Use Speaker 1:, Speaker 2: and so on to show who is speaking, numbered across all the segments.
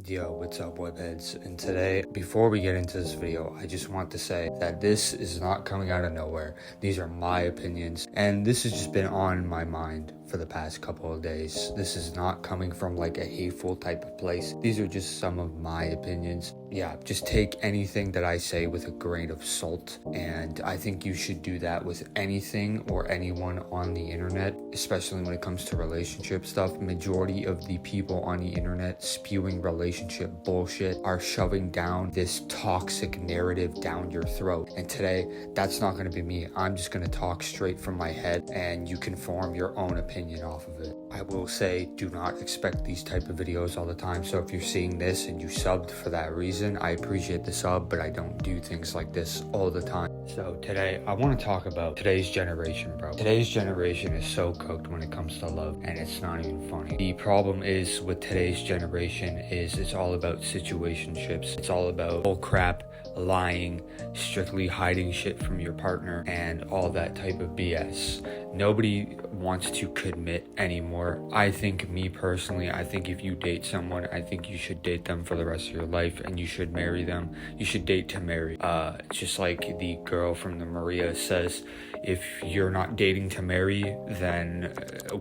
Speaker 1: Yo, what's up, webheads? And today, before we get into this video, I just want to say that this is not coming out of nowhere. These are my opinions, and this has just been on my mind for the past couple of days. This is not coming from like a hateful type of place. These are just some of my opinions. Yeah, just take anything that I say with a grain of salt, and I think you should do that with anything or anyone on the internet, especially when it comes to relationship stuff. Majority of the people on the internet spewing relationship bullshit are shoving down this toxic narrative down your throat. And today, that's not going to be me. I'm just going to talk straight from my head, and you can form your own opinion off of it. I will say, do not expect these type of videos all the time. So if you're seeing this and you subbed for that reason, I appreciate the sub, but I don't do things like this all the time. So today, I want to talk about today's generation, bro. Today's generation is so cooked when it comes to love, and it's not even funny. The problem is with today's generation is it's all about situationships. It's all about bull crap, lying, strictly hiding shit from your partner, and all that type of BS. Nobody wants to commit anymore. I think, me personally, I think if you date someone, I think you should date them for the rest of your life, and you should marry them. You should date to marry. Just like the girl from the Maria says, if you're not dating to marry, then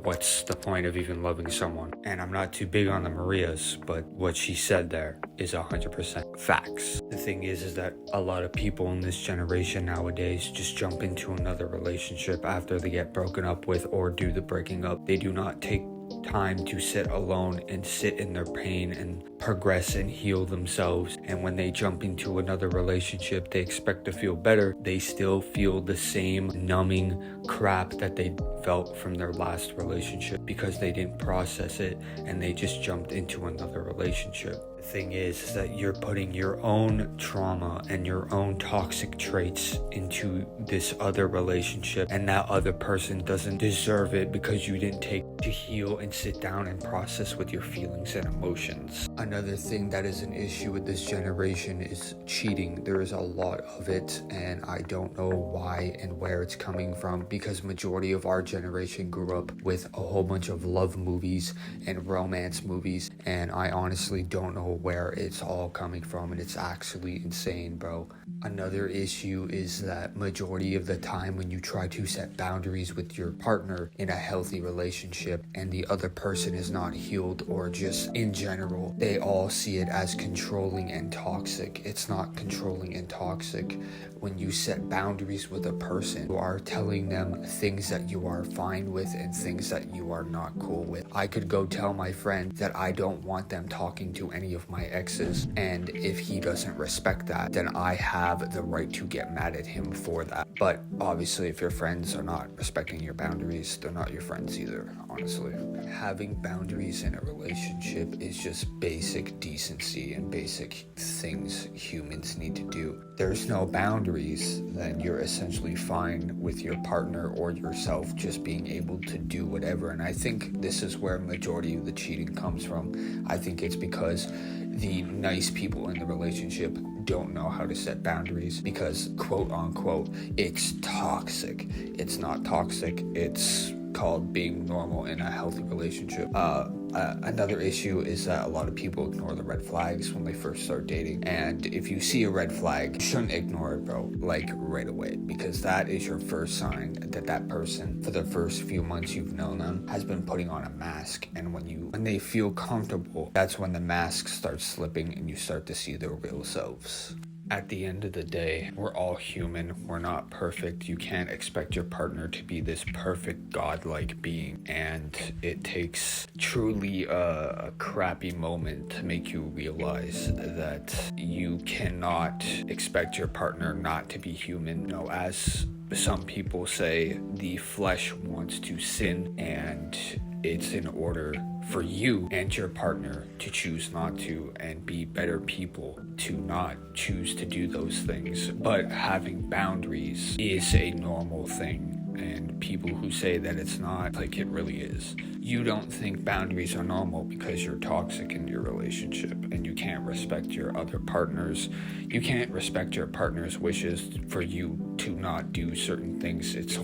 Speaker 1: what's the point of even loving someone? And I'm not too big on the Marias, but what she said there is 100% facts. The thing is that a lot of people in this generation nowadays just jump into another relationship after they get broken up with or do the breaking up. They do not take time to sit alone and sit in their pain and progress and heal themselves. And when they jump into another relationship, they expect to feel better. They still feel the same numbing crap that they felt from their last relationship because they didn't process it and they just jumped into another relationship. The thing is that you're putting your own trauma and your own toxic traits into this other relationship, and that other person doesn't deserve it because you didn't take to heal and sit down and process with your feelings and emotions. Another thing that is an issue with this generation is cheating. There is a lot of it, and I don't know why and where it's coming from, because majority of our generation grew up with a whole bunch of love movies and romance movies, and I honestly don't know where it's all coming from, and it's actually insane, bro. Another issue is that majority of the time when you try to set boundaries with your partner in a healthy relationship and the other person is not healed, or just in general, they all see it as controlling and toxic. It's not controlling and toxic. When you set boundaries with a person, you are telling them things that you are fine with and things that you are not cool with. I could go tell my friend that I don't want them talking to any of my exes, and if he doesn't respect that, then I have the right to get mad at him for that. But obviously, if your friends are not respecting your boundaries, they're not your friends either, honestly. Having boundaries in a relationship is just basic decency and basic things humans need to do. There's no boundaries, then you're essentially fine with your partner or yourself just being able to do whatever. And I think this is where majority of the cheating comes from. I think it's because the nice people in the relationship don't know how to set boundaries because, quote unquote, it's toxic. It's not toxic. It's called being normal in a healthy relationship. Another issue is that a lot of people ignore the red flags when they first start dating. And if you see a red flag, you shouldn't ignore it, bro, like right away, because that is your first sign that that person, for the first few months you've known them, has been putting on a mask. And when they feel comfortable, that's when the mask starts slipping and you start to see their real selves. At the end of the day, we're all human. We're not perfect. You can't expect your partner to be this perfect godlike being. And it takes truly a crappy moment to make you realize that you cannot expect your partner not to be human. You know, as some people say, the flesh wants to sin, and it's in order for you and your partner to choose not to and be better people to not choose to do those things. But having boundaries is a normal thing, and people who say that it's not, like, it really is. You don't think boundaries are normal because you're toxic in your relationship and you can't respect your other partners. You can't respect your partner's wishes for you to not do certain things. It's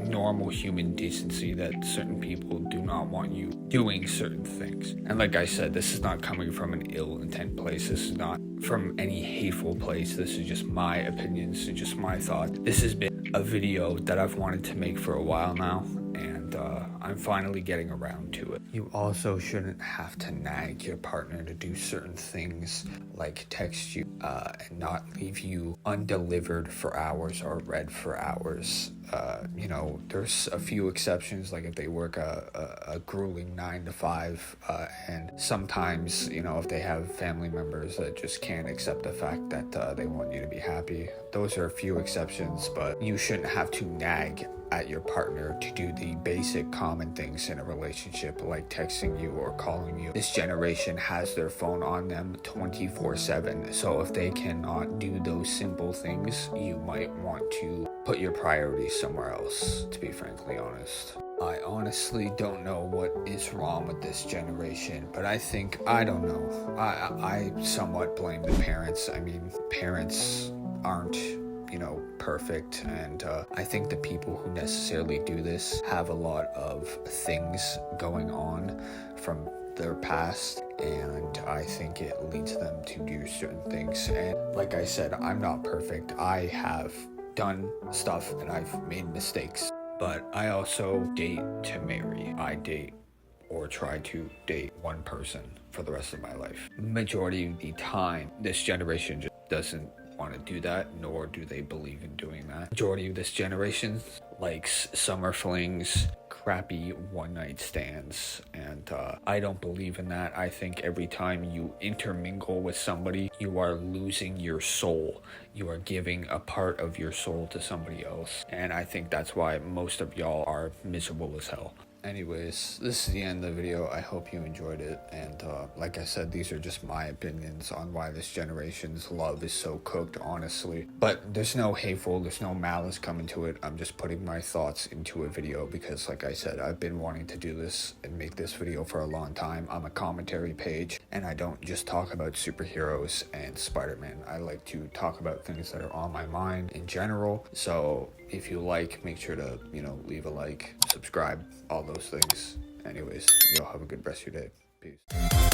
Speaker 1: normal human decency that certain people do not want you doing certain things. And like I said, this is not coming from an ill intent place. This is not from any hateful place. This is just my opinions and just my thoughts. This has been a video that I've wanted to make for a while now, and I'm finally getting around to it. You also shouldn't have to nag your partner to do certain things, like text you and not leave you undelivered for hours or read for hours. You know, there's a few exceptions, like if they work a grueling 9 to 5, and sometimes, you know, if they have family members that just can't accept the fact that they want you to be happy. Those are a few exceptions, but you shouldn't have to nag at your partner to do the basic common things in a relationship, like texting you or calling you. This generation has their phone on them 24/7, so if they cannot do those simple things, you might want to put your priorities somewhere else, to be frankly honest. I honestly don't know what is wrong with this generation, but I don't know. I somewhat blame the parents. I mean, parents aren't, you know, perfect, and I think the people who necessarily do this have a lot of things going on from their past, and I think it leads them to do certain things. And like I said, I'm not perfect. I have done stuff and I've made mistakes, but I also date to marry. I date or try to date one person for the rest of my life. Majority of the time, this generation just doesn't want to do that, nor do they believe in doing that. Majority of this generation likes summer flings, crappy one-night stands, and I don't believe in that. I think every time you intermingle with somebody, you are losing your soul. You are giving a part of your soul to somebody else, and I think that's why most of y'all are miserable as hell. Anyways, this is the end of the video. I hope you enjoyed it, and like I said, these are just my opinions on why this generation's love is so cooked, honestly. But there's no hateful, there's no malice coming to it. I'm just putting my thoughts into a video because, like I said, I've been wanting to do this and make this video for a long time. I'm a commentary page, and I don't just talk about superheroes and Spider-Man. I like to talk about things that are on my mind in general. So if you like, make sure to, you know, leave a like, subscribe, all those things. Anyways, y'all have a good rest of your day. Peace.